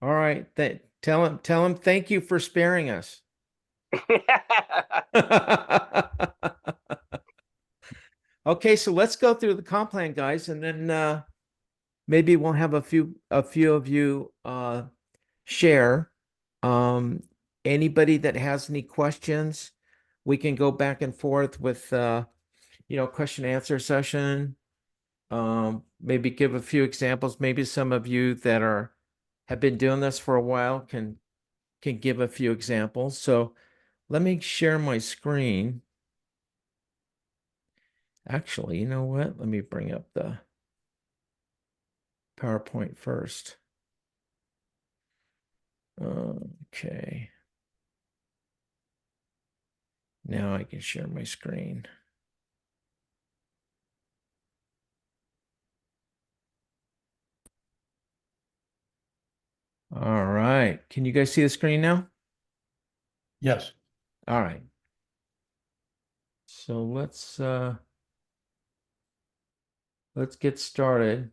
All right. Tell him thank you for sparing us. Okay, so let's go through the comp plan, guys, and then maybe we'll have a few of you share. Um, Anybody that has any questions, we can go back and forth with question and answer session. Maybe give a few examples. Maybe some of you that have been doing this for a while can give a few examples. So let me share my screen. Actually, you know what? Let me bring up the PowerPoint first. Okay. Now I can share my screen. All right. Can you guys see the screen now? Yes. All right. So let's get started.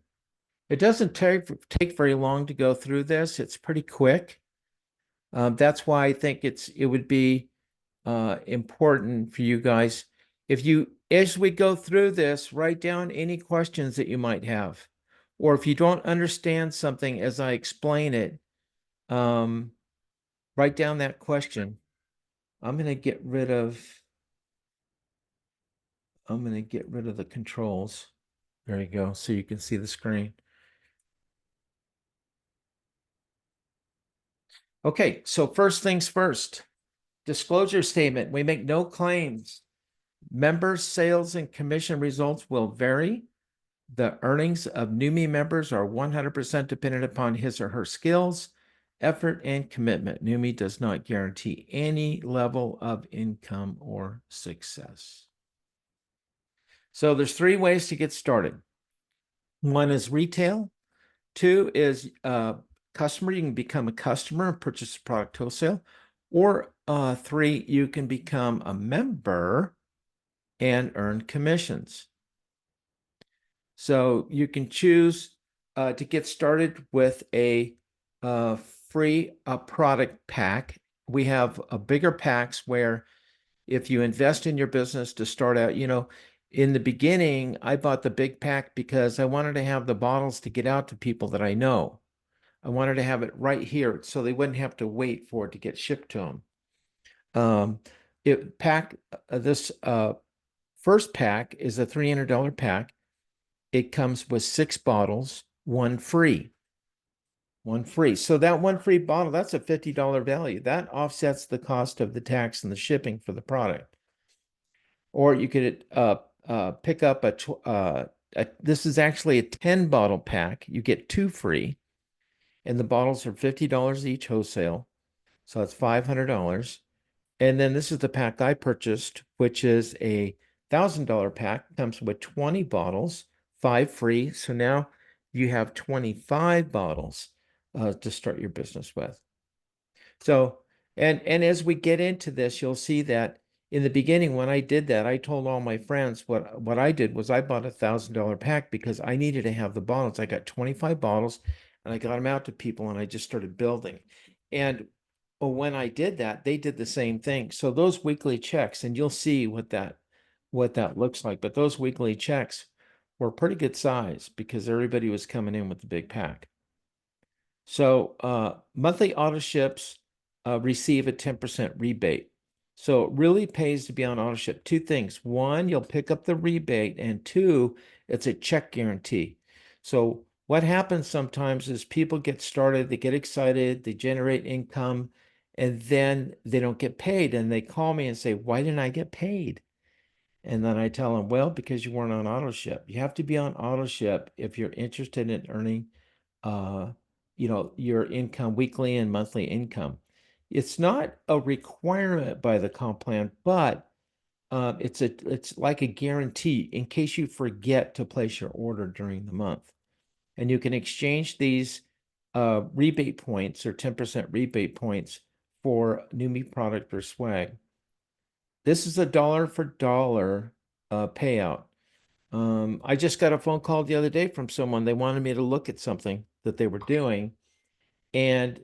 It doesn't take very long to go through this. It's pretty quick. That's why I think it would be important for you guys. As we go through this, write down any questions that you might have. Or if you don't understand something as I explain it, write down that question. I'm going to get rid of the controls. There you go. So you can see the screen. Okay, so first things first. Disclosure statement. We make no claims. Members' sales and commission results will vary. The earnings of NUMMI members are 100% dependent upon his or her skills, effort, and commitment. NUMMI does not guarantee any level of income or success. So there's three ways to get started. One is retail. Two is customer. You can become a customer and purchase a product wholesale. Or three, you can become a member and earn commissions. So you can choose to get started with a free product pack. We have bigger packs where if you invest in your business to start out, in the beginning, I bought the big pack because I wanted to have the bottles to get out to people that I know. I wanted to have it right here so they wouldn't have to wait for it to get shipped to them. This first pack is a $300 pack. It comes with 6 bottles, one free. One free. So that one free bottle, that's a $50 value. That offsets the cost of the tax and the shipping for the product. Or you could pick up this is actually a 10 bottle pack. You get 2 free, and the bottles are $50 each wholesale. So that's $500. And then this is the pack I purchased, which is a $1,000 pack. Comes with 20 bottles, 5 free. So now you have 25 bottles to start your business with. So, and as we get into this, you'll see that in the beginning, when I did that, I told all my friends what I did was I bought a $1,000 pack because I needed to have the bottles. I got 25 bottles and I got them out to people and I just started building. And when I did that, they did the same thing. So those weekly checks, and you'll see what that looks like, but those weekly checks were pretty good size because everybody was coming in with the big pack. So monthly auto ships receive a 10% rebate. So it really pays to be on auto ship. Two things. One, you'll pick up the rebate, and two, it's a check guarantee. So what happens sometimes is people get started, they get excited, they generate income, and then they don't get paid. And they call me and say, why didn't I get paid? And then I tell them, well, because you weren't on auto ship. You have to be on auto ship if you're interested in earning uh, your income, weekly and monthly income. It's not a requirement by the comp plan, but it's like a guarantee in case you forget to place your order during the month. And you can exchange these rebate points or 10% rebate points for NUMMI product or swag. This is a dollar for dollar payout. I just got a phone call the other day from someone. They wanted me to look at something that they were doing. and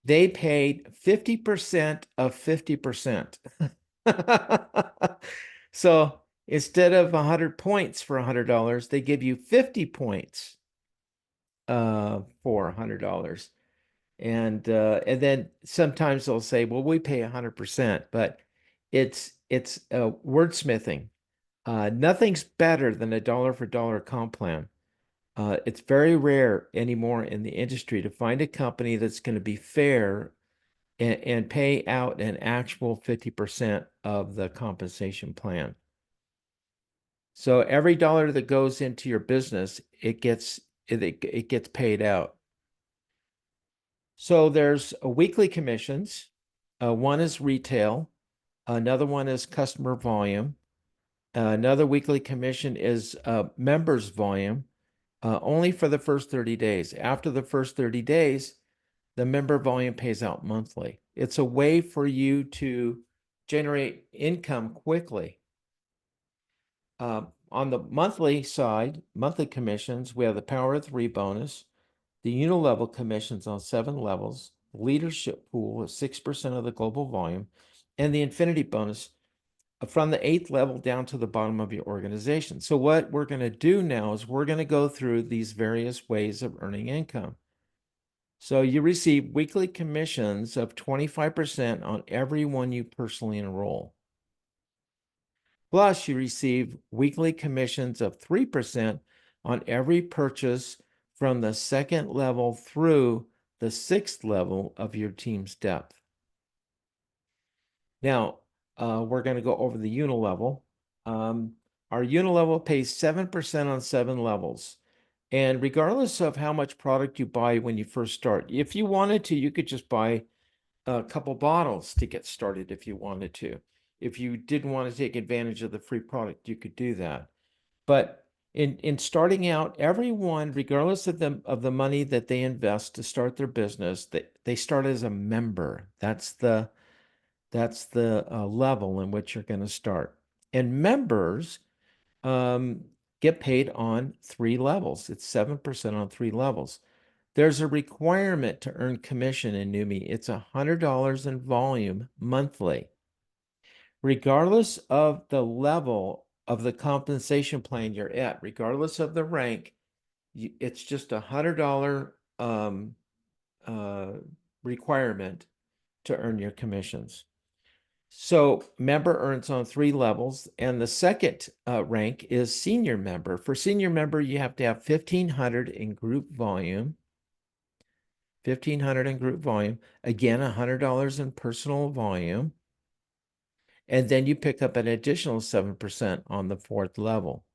they paid 50% of 50%. So instead of 100 points for $100, they give you 50 points for $100. And then sometimes they'll say, well, we pay 100%, but it's wordsmithing. Nothing's better than a dollar for dollar comp plan. It's very rare anymore in the industry to find a company that's going to be fair and pay out an actual 50% of the compensation plan. So every dollar that goes into your business, it gets paid out. So there's weekly commissions. One is retail. Another one is customer volume. Another weekly commission is members volume, only for the first 30 days. After the first 30 days, the member volume pays out monthly. It's a way for you to generate income quickly. On the monthly side, monthly commissions, we have the Power of Three bonus, the unilevel commissions on 7 levels, leadership pool of 6% of the global volume, and the infinity bonus from the 8th level down to the bottom of your organization. So what we're going to do now is we're going to go through these various ways of earning income. So you receive weekly commissions of 25% on every one you personally enroll. Plus, you receive weekly commissions of 3% on every purchase from the 2nd level through the 6th level of your team's depth. Now, we're going to go over the unilevel. Our unilevel pays 7% on 7 levels. And regardless of how much product you buy when you first start, if you wanted to, you could just buy a couple bottles to get started if you wanted to. If you didn't want to take advantage of the free product, you could do that. But in starting out, everyone, regardless of the money that they invest to start their business, they start as a member. That's the level in which you're going to start. And members get paid on 3 levels. It's 7% on 3 levels. There's a requirement to earn commission in NUMI. It's $100 in volume monthly. Regardless of the level of the compensation plan you're at, regardless of the rank, it's just a $100 requirement to earn your commissions. So member earns on 3 levels, and the second rank is senior member. For senior member, you have to have 1,500 in group volume. 1,500 in group volume. Again, $100 in personal volume. And then you pick up an additional 7% on the 4th level.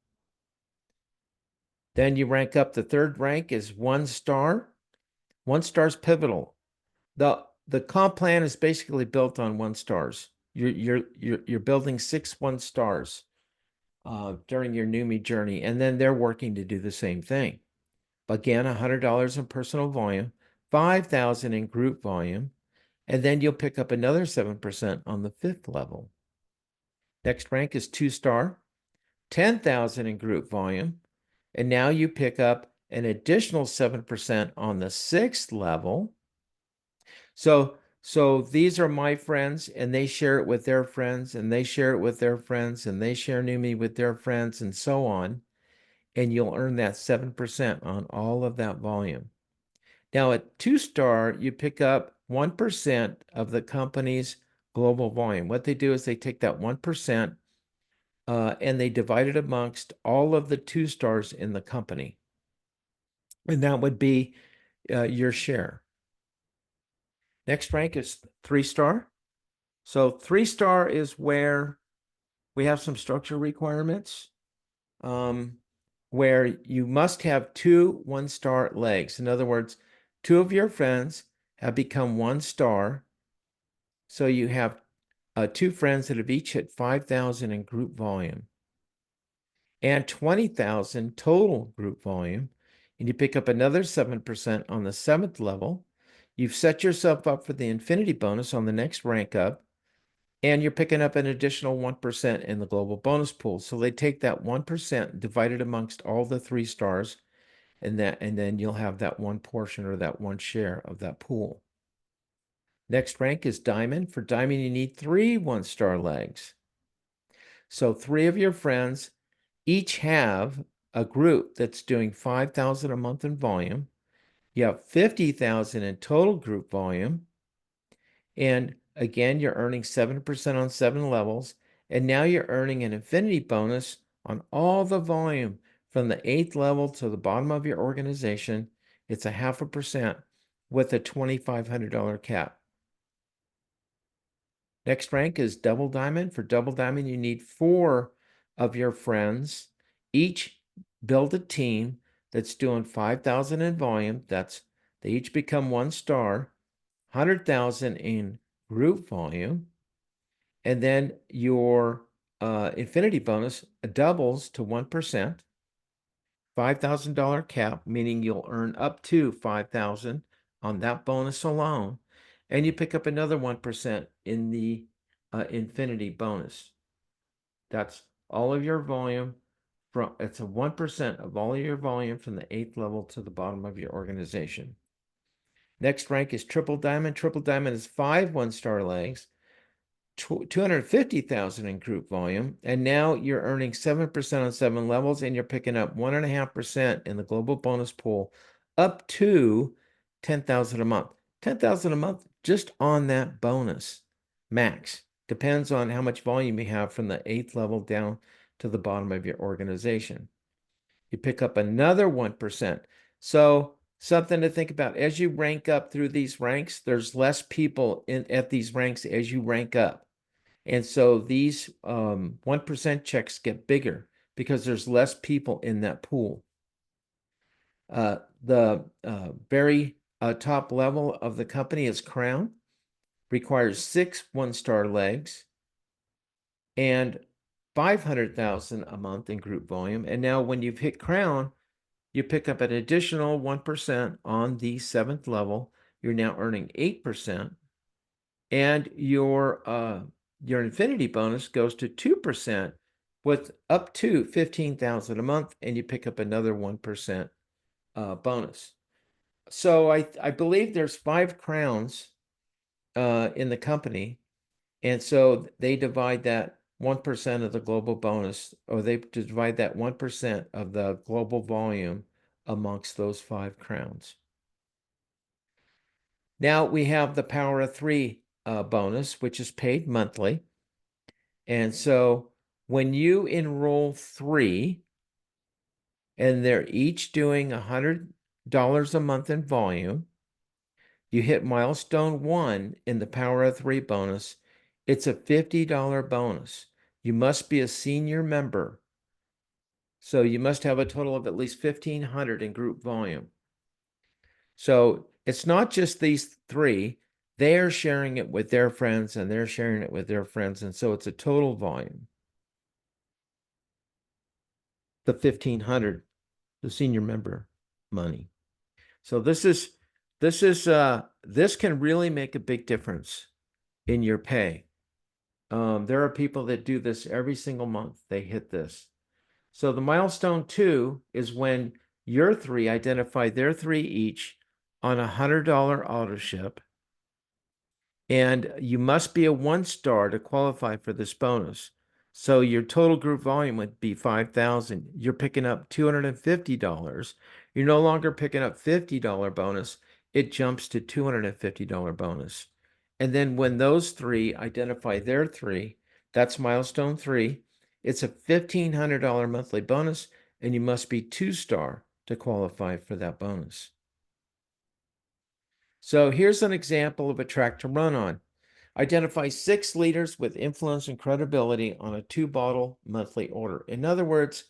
Then you rank up. The 3rd rank is 1 star. 1 star is pivotal. The comp plan is basically built on 1 stars. You're building 6 1 stars during your NUMI journey, and then they're working to do the same thing. Again, $100 in personal volume, 5,000 in group volume, and then you'll pick up another 7% on the 5th level. Next rank is 2 star, 10,000 in group volume, and now you pick up an additional 7% on the 6th level. So these are my friends, and they share it with their friends, and they share it with their friends, and they share NUMI with their friends, and so on. And you'll earn that 7% on all of that volume. Now at 2 star, you pick up 1% of the company's global volume. What they do is they take that 1% and they divide it amongst all of the 2 stars in the company. And that would be your share. Next rank is 3 star. So 3 star is where we have some structure requirements, where you must have 2 1-star legs. In other words, 2 of your friends have become 1 star. So you have 2 friends that have each hit 5,000 in group volume and 20,000 total group volume. And you pick up another 7% on the 7th level. You've set yourself up for the infinity bonus on the next rank up, and you're picking up an additional 1% in the global bonus pool. So they take that 1% divided amongst all the 3 stars, and then you'll have that one portion or that one share of that pool. Next rank is diamond. For diamond, you need 3 one-star legs. So 3 of your friends each have a group that's doing 5,000 a month in volume. You have 50,000 in total group volume. And again, you're earning 7% on 7 levels. And now you're earning an infinity bonus on all the volume from the 8th level to the bottom of your organization. It's 0.5% with a $2,500 cap. Next rank is double diamond. For double diamond, you need 4 of your friends. Each build a team that's doing 5,000 in volume. They each become 1 star, 100,000 in group volume. And then your infinity bonus doubles to 1%, $5,000 cap, meaning you'll earn up to 5,000 on that bonus alone. And you pick up another 1% in the infinity bonus. That's all of your volume. It's a 1% of all of your volume from the 8th level to the bottom of your organization. Next rank is triple diamond. Triple diamond is 5 one-star legs, 250,000 in group volume, and now you're earning 7% on 7 levels, and you're picking up 1.5% in the global bonus pool, up to 10,000 a month. 10,000 a month just on that bonus, max. Depends on how much volume you have from the 8th level down to the bottom of your organization. You pick up another 1%. So something to think about. As you rank up through these ranks, there's less people at these ranks as you rank up. And so these 1% checks get bigger because there's less people in that pool. The very top level of the company is Crown, requires 6 one-star legs and 500,000 a month in group volume. And now when you've hit Crown, you pick up an additional 1% on the 7th level. You're now earning 8%. And your infinity bonus goes to 2% with up to 15,000 a month, and you pick up another 1% bonus. So I believe there's 5 crowns in the company, and so they divide that 1% of the global bonus, or they divide that 1% of the global volume amongst those 5 crowns. Now we have the Power of 3 bonus, which is paid monthly. And so when you enroll 3, and they're each doing $100 a month in volume, you hit milestone 1 in the Power of 3 bonus. It's a $50 bonus. You must be a senior member. So you must have a total of at least 1,500 in group volume. So it's not just these 3. They're sharing it with their friends, and they're sharing it with their friends. And so it's a total volume. The 1,500, the senior member money. So this can really make a big difference in your pay. There are people that do this every single month. They hit this. So the milestone 2 is when your 3 identify their 3 each on a $100 auto ship. And you must be a 1 star to qualify for this bonus. So your total group volume would be 5,000. You're picking up $250. You're no longer picking up $50 bonus. It jumps to $250 bonus. And then when those 3 identify their 3, that's milestone 3. It's a $1,500 monthly bonus, and you must be 2 star to qualify for that bonus. So here's an example of a track to run on. Identify 6 leaders with influence and credibility on a 2-bottle monthly order. In other words,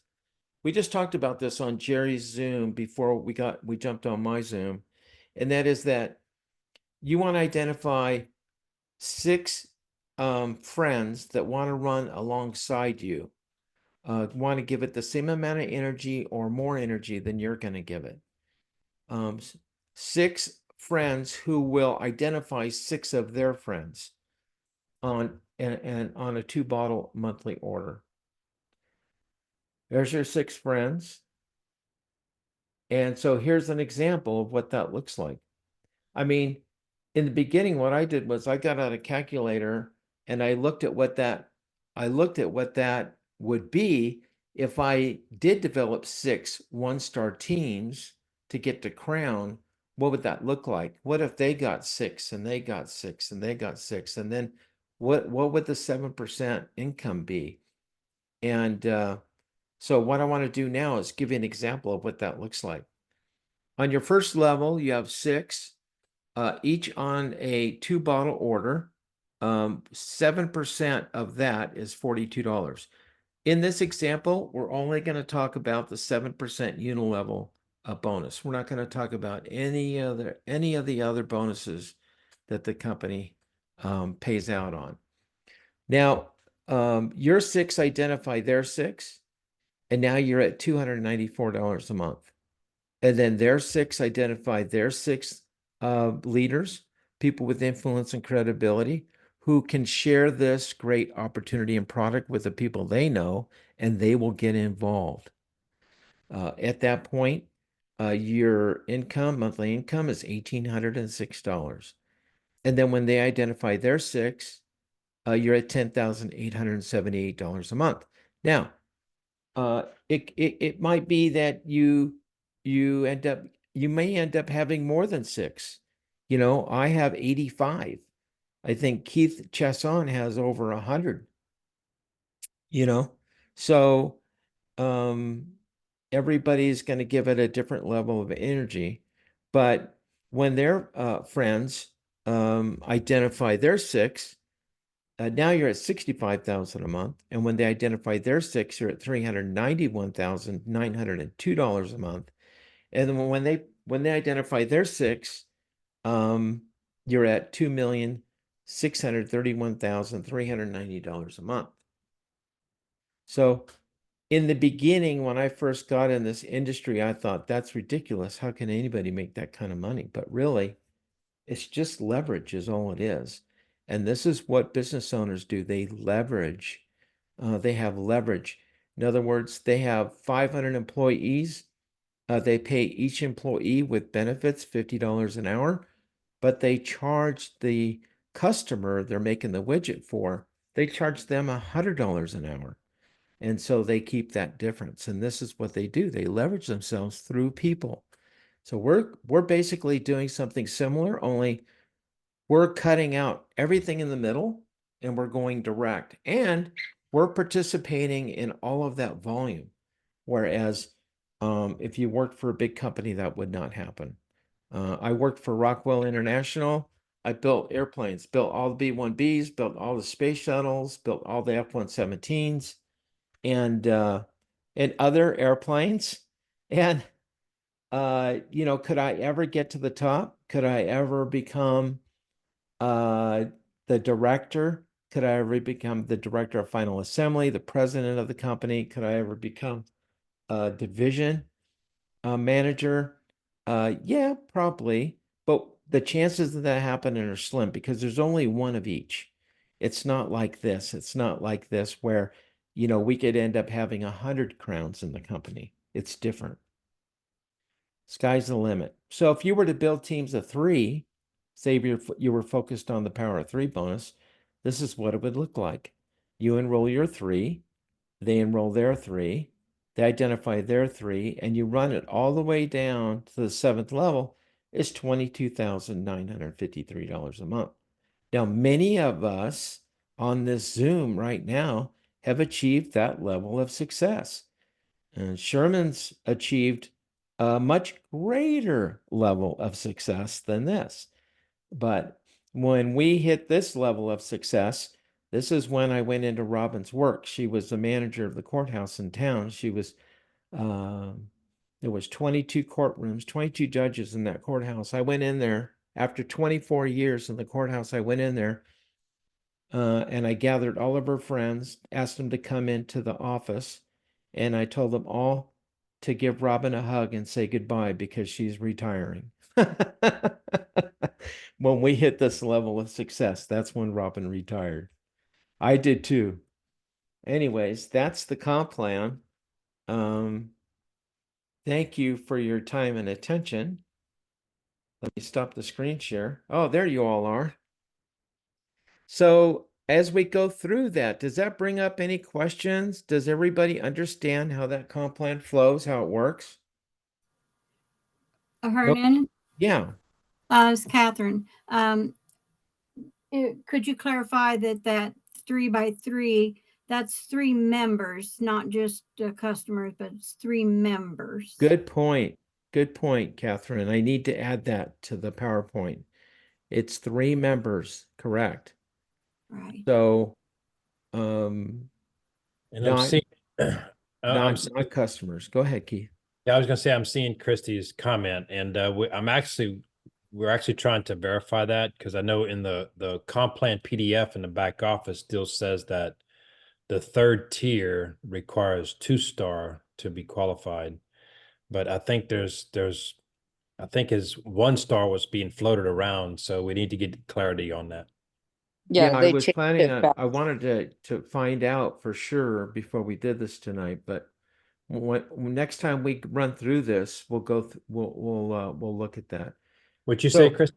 we just talked about this on Jerry's Zoom before we jumped on my Zoom. And that is that you want to identify 6 friends that want to run alongside you, want to give it the same amount of energy or more energy than you're going to give it. 6 friends who will identify 6 of their friends on a 2-bottle monthly order. There's your 6 friends. And so here's an example of what that looks like. I mean, in the beginning, what I did was I got out a calculator and I looked at what that would be if I did develop 6 one-star teams to get to crown. What would that look like? What if they got 6 and they got 6 and they got 6? And then what would the 7% income be? And so what I want to do now is give you an example of what that looks like. On your first level, you have 6, each on a 2-bottle order. 7% of that is $42. In this example, we're only going to talk about the 7% unilevel bonus. We're not going to talk about any of the other bonuses that the company pays out on. Now, your 6 identify their 6, and now you're at $294 a month. And then their 6 identify their 6 leaders, people with influence and credibility, who can share this great opportunity and product with the people they know, and they will get involved. At that point, your monthly income is $1,806. And then when they identify their 6, you're at $10,878 a month. Now, it might be that you may end up having more than 6. I have 85. I think Keith Chasson has over 100. So everybody's going to give it a different level of energy, but when their friends identify their 6, now you're at $65,000 a month. And when they identify their 6, you're at $391,902 a month. And then when they identify their 6, you're at $2,631,390 a month. So in the beginning, when I first got in this industry, I thought that's ridiculous. How can anybody make that kind of money? But really, it's just leverage is all it is. And this is what business owners do. They leverage. They have leverage. In other words, they have 500 employees. They pay each employee with benefits $50 an hour, but they charge the customer they're making the widget for, they charge them $100 an hour. And so they keep that difference. And this is what they do. They leverage themselves through people. So we're basically doing something similar, only we're cutting out everything in the middle and we're going direct. And we're participating in all of that volume. Whereas if you worked for a big company, that would not happen. I worked for Rockwell International. I built airplanes, built all the B-1Bs, built all the space shuttles, built all the F-117s, and other airplanes. And could I ever get to the top? Could I ever become the director? Could I ever become the director of final assembly, the president of the company? Could I ever become a division manager? Yeah, probably. But the chances of that happening are slim because there's only one of each. It's not like this. It's not like this where, we could end up having 100 crowns in the company. It's different. Sky's the limit. So if you were to build teams of 3, say you were focused on the power of 3 bonus, this is what it would look like. You enroll your 3, they enroll their 3, they identify their 3, and you run it all the way down to the 7th level. It's $22,953 a month. Now, many of us on this Zoom right now have achieved that level of success. And Sherman's achieved a much greater level of success than this. But when we hit this level of success, this is when I went into Robin's work. She was the manager of the courthouse in town. There was 22 courtrooms, 22 judges in that courthouse. I went in there after 24 years in the courthouse. I went in there and I gathered all of her friends, asked them to come into the office, and I told them all to give Robin a hug and say goodbye because she's retiring. When we hit this level of success, that's when Robin retired. I did too. Anyways, that's the comp plan. Thank you for your time and attention. Let me stop the screen share. Oh, there you all are. So as we go through that, does that bring up any questions? Does everybody understand how that comp plan flows, how it works? Nope. Hernan, Yeah, it's Catherine. Could you clarify that 3x3, that's 3 members, not just customers, but it's 3 members. good point. Good point, Catherine. I need to add that to the PowerPoint. It's 3 members, correct? Right. So, And I'm not seeing, I'm not customers. Go ahead, Keith. yeah, I was gonna say I'm seeing Christie's comment, and we're actually trying to verify that because I know in the comp plan PDF in the back office still says that the 3rd tier requires 2-star to be qualified, but I think I think his 1-star was being floated around, so we need to get clarity on that. Yeah, I they was changed planning it on, back. I wanted to find out for sure before we did this tonight, but next time we run through this, we'll we'll look at that. Would you So- say, Chris?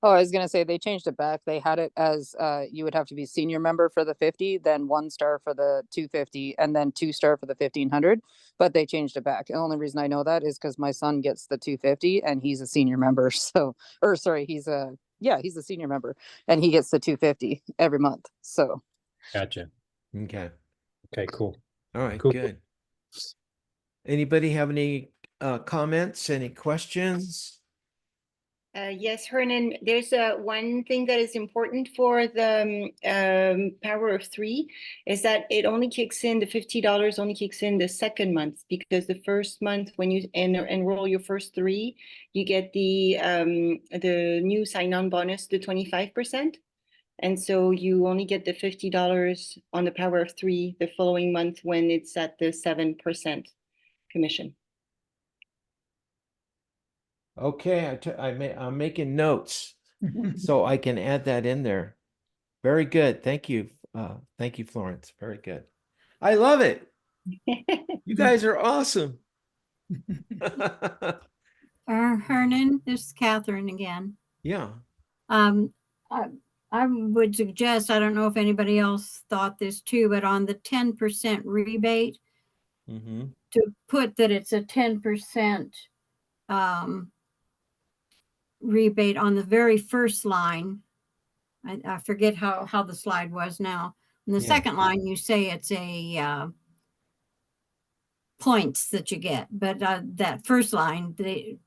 Oh, I was gonna say they changed it back. They had it as you would have to be senior member for the 50, then 1-star for the 250, and then 2-star for the 1500. But they changed it back. The only reason I know that is because my son gets the 250 and he's a senior member. So, or sorry, he's a senior member and he gets the 250 every month. So Gotcha. Okay. Okay, cool. All right, Cool. good. Anybody have any comments, any questions? Yes, Hernan, there's one thing that is important for the power of 3 is that it only kicks in, the $50 only kicks in the 2nd month, because the 1st month when you enroll your first 3, you get the new sign-on bonus, the 25%. And so you only get the $50 on the power of 3 the following month when it's at the 7% commission. Okay, I'm making notes so I can add that in there. Very good. Thank you. Thank you, Florence. Very good. I love it. You guys are awesome. Hernan, this is Catherine again. Yeah. I, I would suggest, I don't know if anybody else thought this too, but on the 10% rebate, Mm-hmm. to put that it's a 10% rebate on the very first line. I forget how the slide was now. In the Yeah. second line, you say it's a points that you get, but that first line,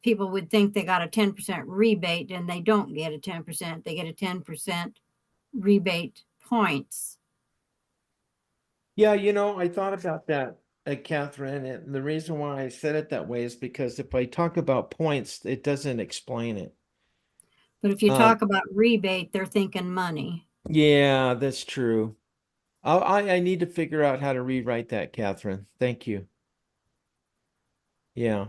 people would think they got a 10% rebate, and they don't get a 10%. They get a 10% rebate points. Yeah, I thought about that, Catherine, and the reason why I said it that way is because if I talk about points, it doesn't explain it. But if you talk about rebate, they're thinking money. Yeah, that's true. I need to figure out how to rewrite that, Catherine. Thank you. Yeah.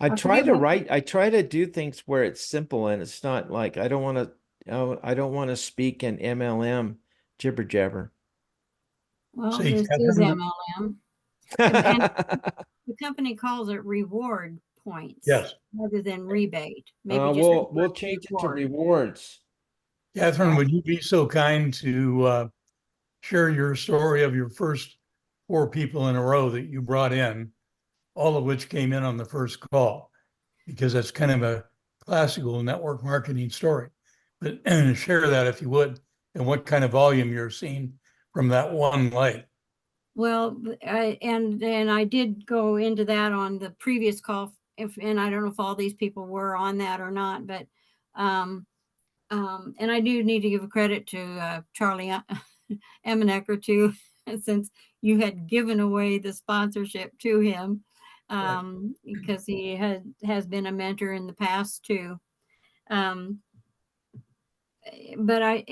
I try to do things where it's simple and it's not like I don't want to speak in MLM jibber jabber. Well, See, this is Catherine? MLM. And the company calls it reward points. Yes. Rather than rebate. Maybe just We'll change it to rewards. Catherine, would you be so kind to share your story of your first 4 people in a row that you brought in, all of which came in on the first call? Because that's kind of a classical network marketing story. But share that if you would, and what kind of volume you're seeing from that one light. Well, and I did go into that on the previous call, and I don't know if all these people were on that or not, but and I do need to give a credit to Charlie Emanecker too, since you had given away the sponsorship to him, because he has been a mentor in the past too. But I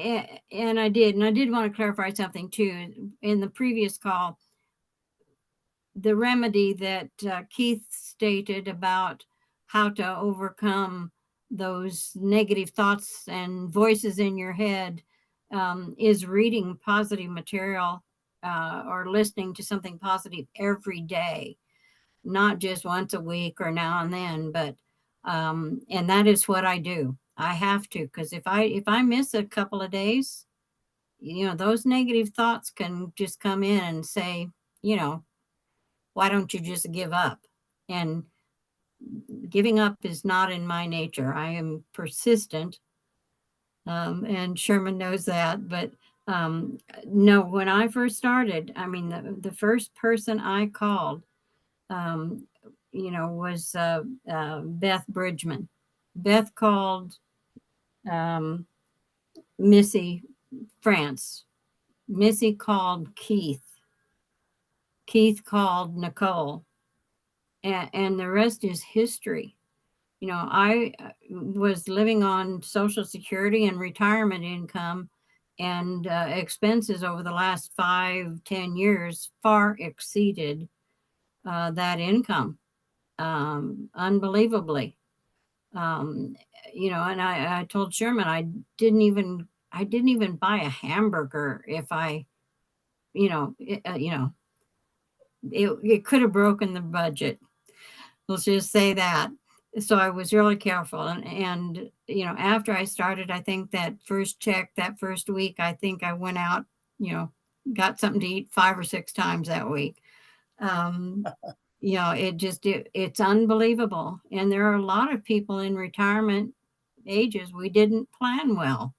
did want to clarify something too. In the previous call, the remedy that Keith stated about how to overcome those negative thoughts and voices in your head is reading positive material or listening to something positive every day. not just once a week or now and then, but and that is what I do. I have to, because if I miss a couple of days, those negative thoughts can just come in and say, why don't you just give up? And giving up is not in my nature. I am persistent. And Sherman knows that. But no, when I first started, I mean, the first person I called, was Beth Bridgman. Beth called Missy France. Missy called Keith. Keith called Nicole. And the rest is history. I was living on Social Security and retirement income, and expenses over the last 5-10 years far exceeded that income, unbelievably. And I told Sherman I didn't even buy a hamburger if it could have broken the budget. Let's just say that. So I was really careful. And after I started, I think that first check, that first week, I think I went out, got something to eat 5 or 6 times that week. It's unbelievable. And there are a lot of people in retirement ages, we didn't plan well.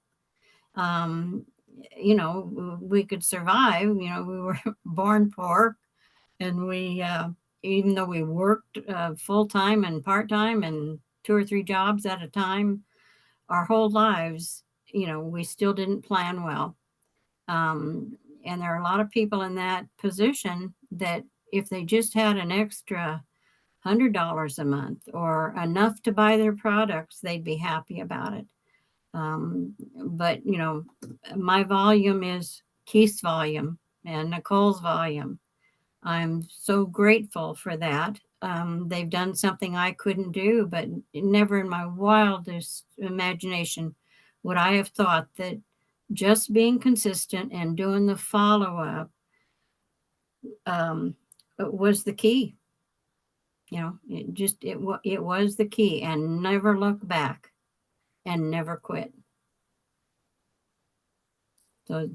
We could survive, we were born poor, and we, even though we worked full-time and part-time and 2 or 3 jobs at a time our whole lives, we still didn't plan well. And there are a lot of people in that position that if they just had an extra $100 a month or enough to buy their products, they'd be happy about it. But my volume is Keith's volume and Nicole's volume. I'm so grateful for that. They've done something I couldn't do, but never in my wildest imagination would I have thought that just being consistent and doing the follow-up was the key. It was the key, and never look back and never quit. So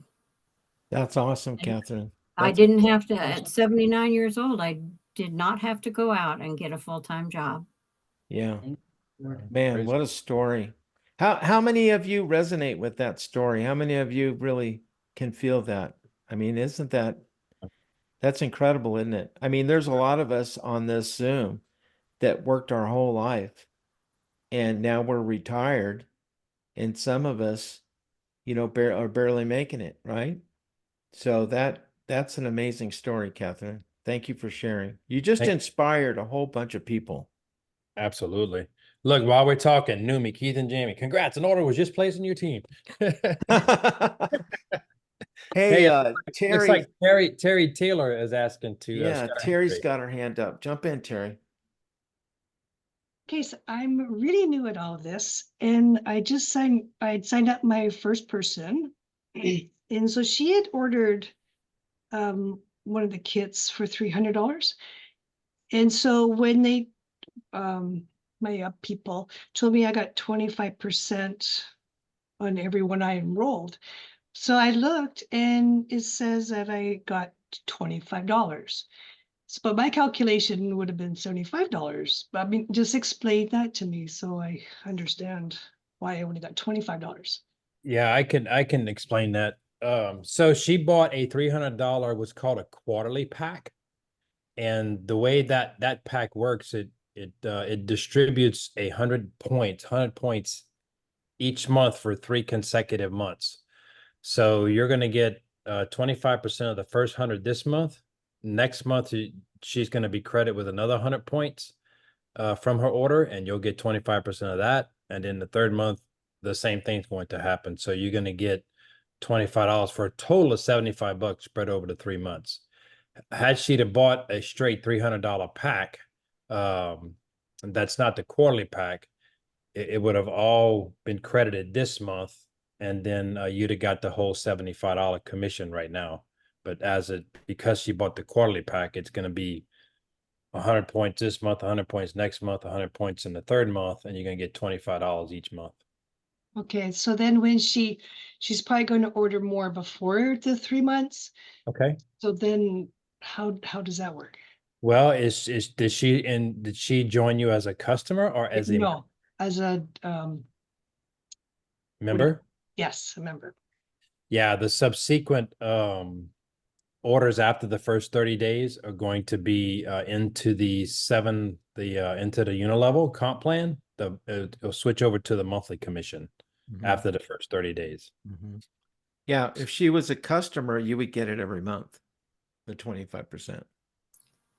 That's awesome, Catherine. I didn't have to, at 79 years old, I did not have to go out and get a full-time job. Yeah. Man, what a story. How many of you resonate with that story? How many of you really can feel that? I mean, that's incredible, isn't it? I mean, there's a lot of us on this Zoom that worked our whole life and now we're retired, and some of us, are barely making it, right? So that's an amazing story, Catherine. Thank you for sharing. You just inspired a whole bunch of people. Absolutely. Look, while we're talking, Numi, Keith, and Jamie, congrats. An order was just placed in your team. Hey, Terry. Looks like Terry Taylor is asking to. Yeah, Terry's got her hand up. Jump in, Terry. Okay, so I'm really new at all of this, and I'd signed up my first person, and so she had ordered one of the kits for $300, and so when they my people told me I got 25% on everyone I enrolled, so I looked and it says that I got $25. But my calculation would have been $75. I mean, just explain that to me so I understand why I only got $25. Yeah, I can explain that. So she bought a $300, what's called a quarterly pack. And the way that pack works, it distributes 100 points each month for 3 consecutive months. So you're going to get 25% of the first 100 this month. Next month, she's going to be credited with another 100 points from her order, and you'll get 25% of that. And then the third month, the same thing's going to happen. So you're going to get $25 for a total of $75 spread over the 3 months. Had she have bought a straight $300 pack, that's not the quarterly pack, it would have all been credited this month, and then you'd have got the whole $75 commission right now. But because she bought the quarterly pack, it's going to be 100 points this month, 100 points next month, 100 points in the third month, and you're going to get $25 each month. Okay, so then when she's probably going to order more before the 3 months. Okay. So then how does that work? Well, did she join you as a customer or as a No, as a member? yes, a member. Yeah, the subsequent orders after the first 30 days are going to be into the into the unilevel comp plan. It'll switch over to the monthly commission after the first 30 days. Yeah, if she was a customer, you would get it every month, the 25%.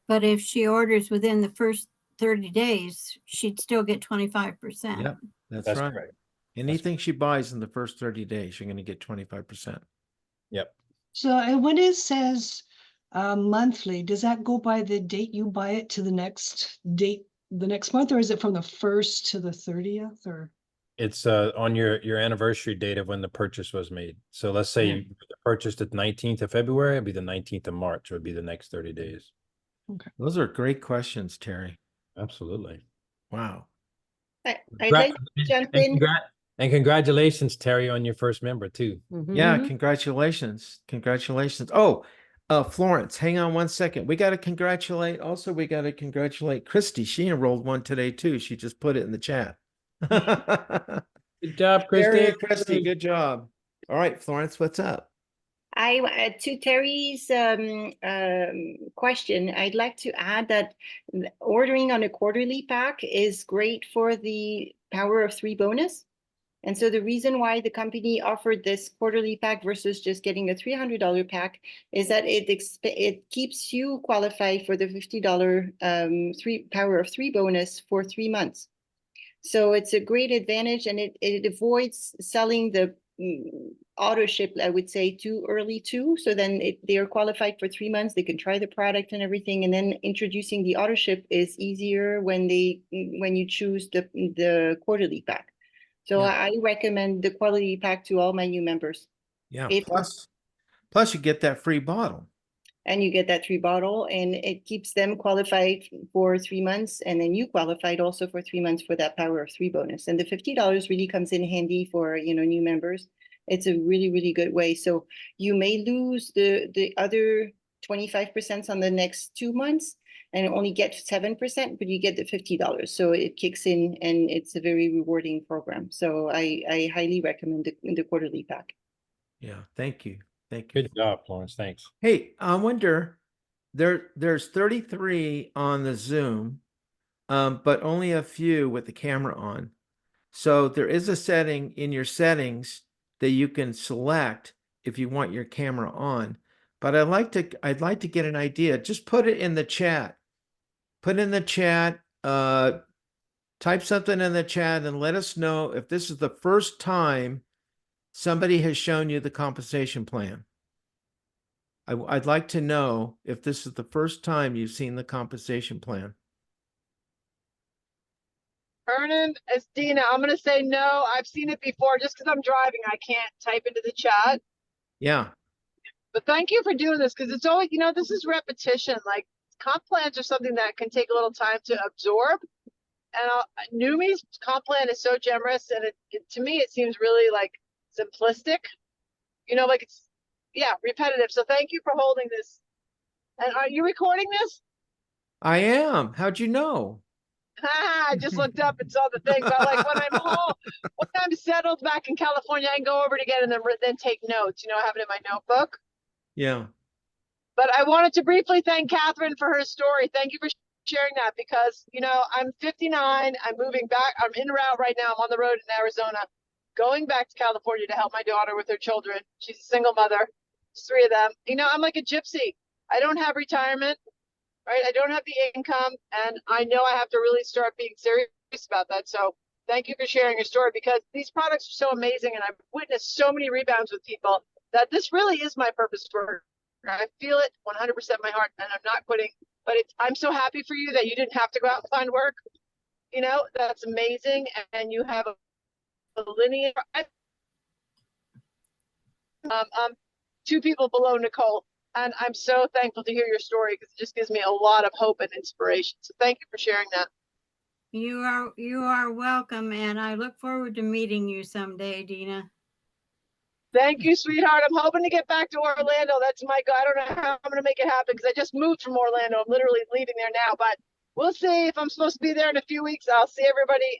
But if she orders within the first 30 days, she'd still get 25%. Yep, that's That's right. correct. Anything she buys in the first 30 days, you're going to get 25%. Yep. So and when it says monthly, does that go by the date you buy it to the next date the next month, or is it from the 1st to the 30th, or? It's on your anniversary date of when the purchase was made. So let's say you purchased it 19th of February, it'd be the 19th of March, would be the next 30 days. Okay. Those are great questions, Terry. Absolutely. Wow. I'd like to jump in. And congratulations, Terry, on your first member too. Yeah, congratulations. Congratulations. Oh, Florence, hang on one second. We got to congratulate Christy. She enrolled one today too. She just put it in the chat. Good job, Terry and Christy. Christy, good job. All right, Florence, what's up? To Terry's question, I'd like to add that ordering on a quarterly pack is great for the Power of 3 bonus. And so the reason why the company offered this quarterly pack versus just getting a $300 pack is that it keeps you qualified for the $50 Power of 3 bonus for 3 months. So it's a great advantage, and it avoids selling the auto ship, I would say, too early too. So then they are qualified for 3 months. They can try the product and everything, and then introducing the auto ship is easier when you choose the quarterly pack. So Yeah. I recommend the quality pack to all my new members. Yeah. Plus you get that free bottle. And you get that 3 bottle, and it keeps them qualified for 3 months. And then you qualified also for 3 months for that Power of 3 bonus. And the $50 really comes in handy for, new members. It's a really, really good way. So you may lose the other 25% on the next 2 months and only get 7%, but you get the $50. So it kicks in, and it's a very rewarding program. So I highly recommend the quarterly pack. Yeah. Thank you. Thank you. Good job, Florence. Thanks. Hey, I wonder, there's 33 on the Zoom, but only a few with the camera on. So there is a setting in your settings that you can select if you want your camera on. But I'd like to get an idea. Just put it in the chat. Put in the chat, type something in the chat and let us know if this is the first time somebody has shown you the compensation plan. I'd like to know if this is the first time you've seen the compensation plan. Hernan, it's Dina. I'm going to say no. I've seen it before. Just because I'm driving, I can't type into the chat. Yeah. But thank you for doing this, because it's always, this is repetition. Like, comp plans are something that can take a little time to absorb. And Numi's comp plan is so generous, and to me, it seems really like simplistic. Like it's, repetitive. So thank you for holding this. And are you recording this? I am. How'd you know? I just looked up and saw the things. I like when I'm home, when I'm settled back in California, I can go over it again and then take notes. I have it in my notebook. Yeah. But I wanted to briefly thank Catherine for her story. Thank you for sharing that, because I'm 59. I'm moving back. I'm en route right now. I'm on the road in Arizona, going back to California to help my daughter with her children. She's a single mother. There's 3 of them. I'm like a gypsy. I don't have retirement. Right? I don't have the income, and I know I have to really start being serious about that. So thank you for sharing your story, because these products are so amazing, and I've witnessed so many rebounds with people that this really is my purpose work. I feel it 100% in my heart, and I'm not quitting. But I'm so happy for you that you didn't have to go out and find work. That's amazing, and you have a linear. 2 people below Nicole. And I'm so thankful to hear your story because it just gives me a lot of hope and inspiration. So thank you for sharing that. You are welcome, and I look forward to meeting you someday, Dina. Thank you, sweetheart. I'm hoping to get back to Orlando. That's my goal. I don't know how I'm going to make it happen because I just moved from Orlando. I'm literally leaving there now, but we'll see if I'm supposed to be there in a few weeks. I'll see everybody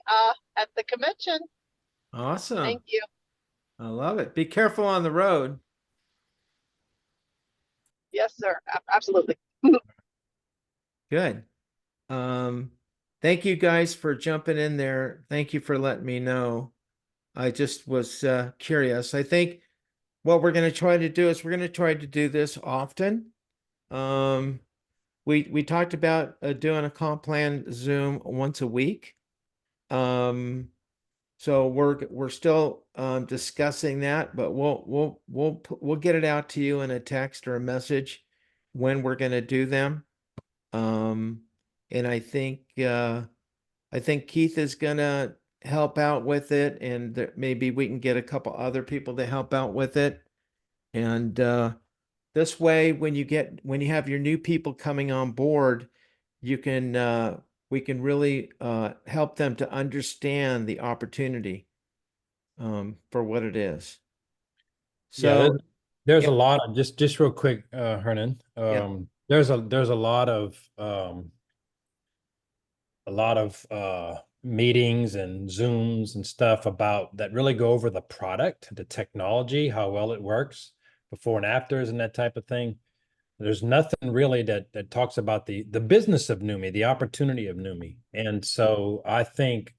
at the convention. Awesome. Thank you. I love it. Be careful on the road. Yes, sir. Absolutely. Good. Thank you guys for jumping in there. Thank you for letting me know. I just was curious. I think what we're going to try to do is we're going to try to do this often. We talked about doing a comp plan Zoom once a week. So we're still discussing that, but we'll get it out to you in a text or a message when we're going to do them. And I think Keith is gonna help out with it, and maybe we can get a couple other people to help out with it. And this way, when you have your new people coming on board, we can really help them to understand the opportunity for what it is. Yeah, So there's yeah. a lot of just real quick, Hernan. Yeah. There's a lot of meetings and Zooms and stuff about that really go over the product, the technology, how well it works, before and afters and that type of thing. There's nothing really that talks about the business of NUMI, the opportunity of NUMI. And so I think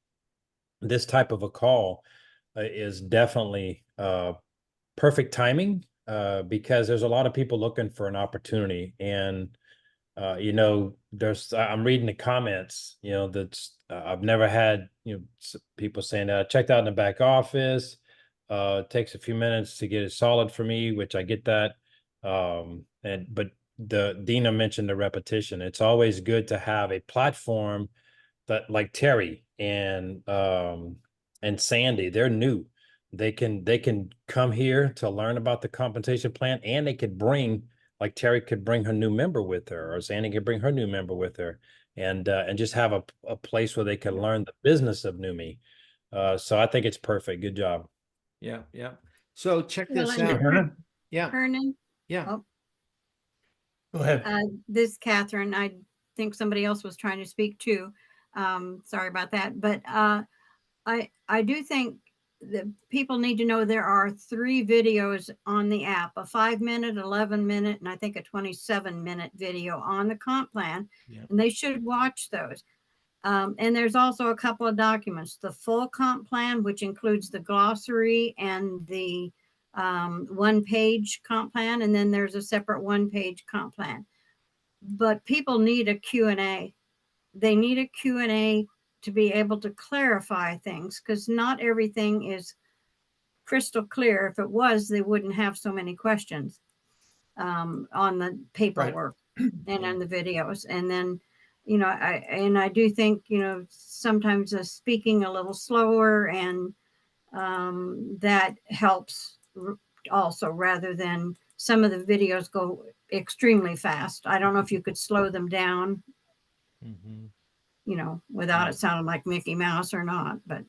this type of a call is definitely perfect timing because there's a lot of people looking for an opportunity. And I'm reading the comments, that's I've never had, people saying that I checked out in the back office. It takes a few minutes to get it solid for me, which I get that. But Dina mentioned the repetition. It's always good to have a platform that, like Terry and Sandy, they're new. They can come here to learn about the compensation plan, and they could bring, like Terry could bring her new member with her, or Sandy could bring her new member with her, and just have a place where they can learn the business of NUMI. So I think it's perfect. Good job. Yeah. So check this Well, out. Hernan, Yeah. Hernan, Yeah. oh, go ahead. this is Catherine. I think somebody else was trying to speak too. Sorry about that, but I do think that people need to know there are 3 videos on the app: a 5-minute, 11-minute, and I think a 27-minute video on the comp plan. Yep. And they should watch those. And there's also a couple of documents: the full comp plan, which includes the glossary and the 1-page comp plan, and then there's a separate 1-page comp plan. But people need a Q&A. They need a Q&A to be able to clarify things, because not everything is crystal clear. If it was, they wouldn't have so many questions on the paperwork and on the videos. And then, I do think, sometimes speaking a little slower, and that helps also, rather than some of the videos go extremely fast. I don't know if you could slow them down, Mm-hmm. without it sounding like Mickey Mouse or not, but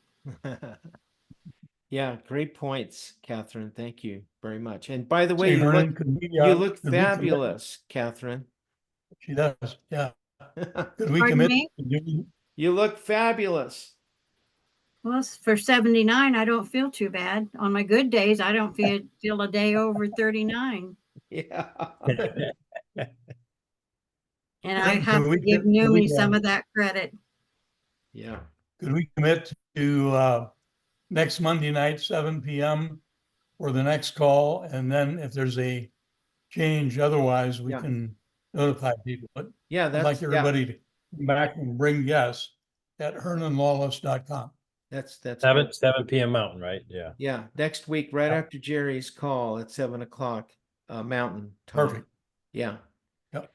Yeah, great points, Catherine. Thank you very much. And by the way, Say, you Hernan, look, could we, you look could we commit- fabulous, Catherine. She does, yeah. Could we Pardon commit me? to doing, You look fabulous. well, for 79, I don't feel too bad. On my good days, I don't feel a day over 39. Yeah. And I Could have we- to give could we, Numi some of that credit. Yeah. could we commit to next Monday night, 7 p.m. for the next call? And then if there's a change otherwise, we Yeah. can notify people. But Yeah, I'd like everybody to come back and bring guests at hernanlawless.com. that's 7 p.m. Mountain, right? Yeah. Yeah, next week, right Yeah. after Jerry's call at 7 o'clock Mountain Time. Perfect. Yeah. Yep.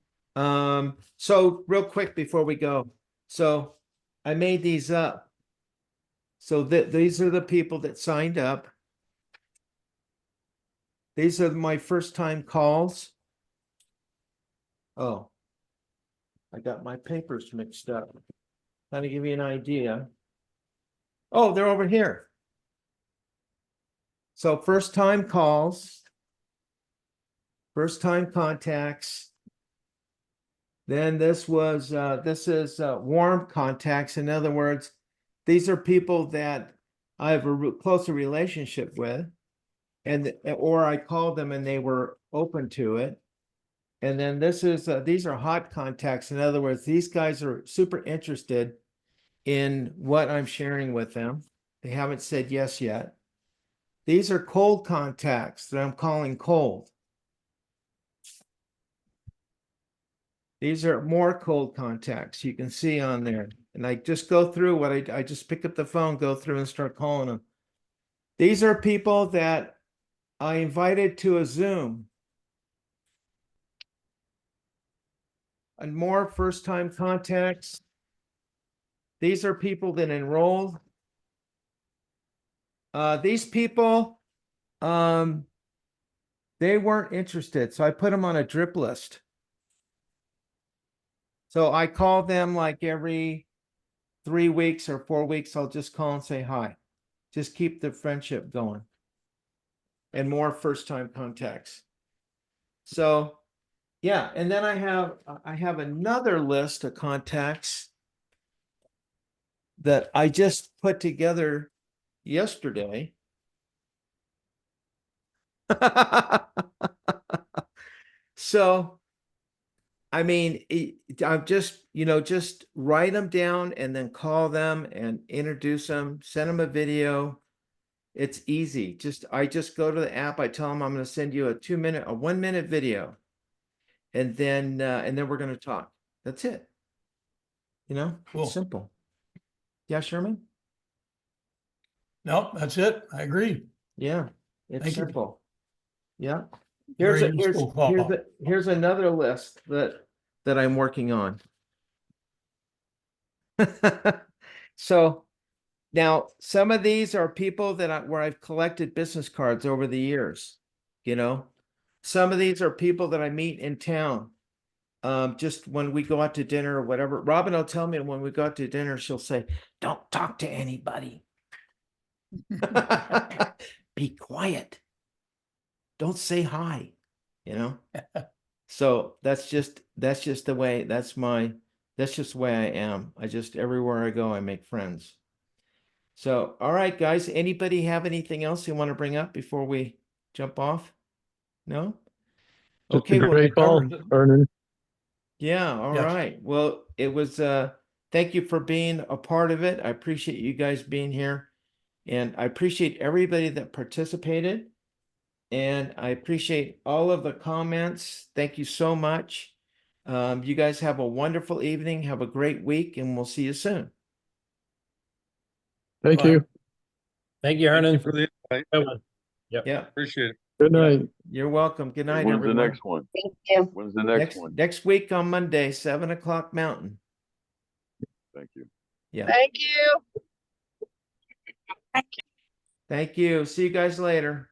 So real quick before we go, so I made these up. So these are the people that signed up. These are my first time calls. Oh, I got my papers mixed up. Trying to give you an idea. Oh, they're over here. So first time calls, first time contacts. Then this is warm contacts. In other words, these are people that I have a closer relationship with, and or I called them and they were open to it. And then these are hot contacts. In other words, these guys are super interested in what I'm sharing with them. They haven't said yes yet. These are cold contacts that I'm calling cold. These are more cold contacts you can see on there. And I just go through what I just pick up the phone, go through and start calling them. These are people that I invited to a Zoom. And more first-time contacts. These are people that enrolled. These people, they weren't interested, so I put them on a drip list. So I call them like every 3 weeks or 4 weeks. I'll just call and say hi. Just keep the friendship going. And more first-time contacts. So yeah, and then I have another list of contacts that I just put together yesterday. So, I mean, I'm just, just write them down and then call them and introduce them, send them a video. It's easy. I just go to the app. I tell them I'm going to send you a 1-minute video. And then we're going to talk. That's it. Cool. Simple. Yeah, Sherman? No, that's it. I agree. Yeah, it's Thank you. simple. Yeah. Very useful call. Here's another list that I'm working on. So now some of these are people where I've collected business cards over the years. Some of these are people that I meet in town. Just when we go out to dinner or whatever. Robin will tell me when we go out to dinner, she'll say, "Don't talk to anybody. Be quiet. Don't say hi." So that's just the way, that's just the way I am. Everywhere I go, I make friends. So, all right, guys, anybody have anything else you want to bring up before we jump off? No? Just Okay, a well, great call, Vernon. yeah, all Yes. right. Well, it was thank you for being a part of it. I appreciate you guys being here. And I appreciate everybody that participated. And I appreciate all of the comments. Thank you so much. You guys have a wonderful evening. Have a great week, and we'll see you soon. Thank Bye. you. Thank you, Hernan. For the invite. Good one. Yep. Yeah, Appreciate it. Good Yeah. night. you're welcome. Good night, When's everyone. the next one? Thank you. When's the next one? Next week on Monday, 7:00 Mountain. Thank you. Yeah. Thank you. Thank you. See you guys later.